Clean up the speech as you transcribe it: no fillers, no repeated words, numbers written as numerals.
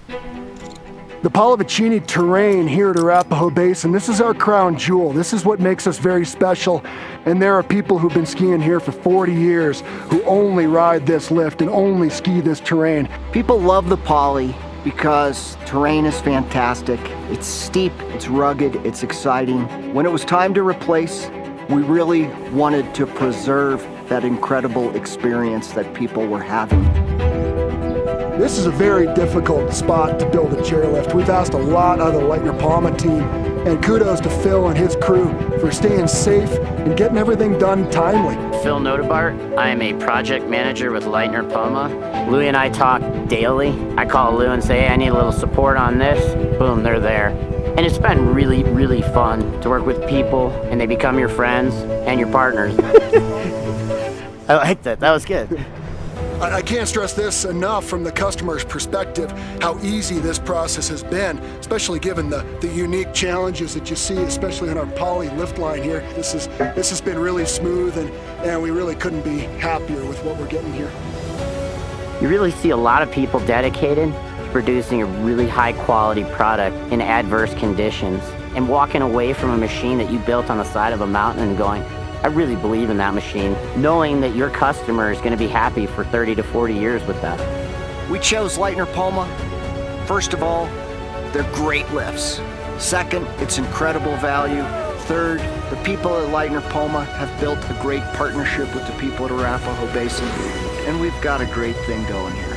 The Pallavicini terrain here at Arapahoe Basin, this is our crown jewel. This is what makes us very special. And there are people who've been skiing here for 40 years who only ride this lift and only ski this terrain. People love the Palli because terrain is fantastic. It's steep, it's rugged, it's exciting. When it was time to replace, we really wanted to preserve that incredible experience that people were having. This is a very difficult spot to build a chairlift. We've asked a lot of the Leitner-Poma team, and kudos to Phil and his crew for staying safe and getting everything done timely. Phil Notebart. I am a project manager with Leitner-Poma. Louie and I talk daily. I call Lou and say, hey, I need a little support on this. Boom, they're there. And it's been really, really fun to work with people, and they become your friends and your partners. I like that. That was good. I can't stress this enough from the customer's perspective, how easy this process has been, especially given the unique challenges that you see, especially on our Palli lift line here. This has been really smooth, and we really couldn't be happier with what we're getting here. You really see a lot of people dedicated to producing a really high quality product in adverse conditions and walking away from a machine that you built on the side of a mountain and going, I really believe in that machine, knowing that your customer is going to be happy for 30 to 40 years with that. We chose Leitner-Poma. First of all, they're great lifts. Second, it's incredible value. Third, the people at Leitner-Poma have built a great partnership with the people at Arapahoe Basin, and we've got a great thing going here.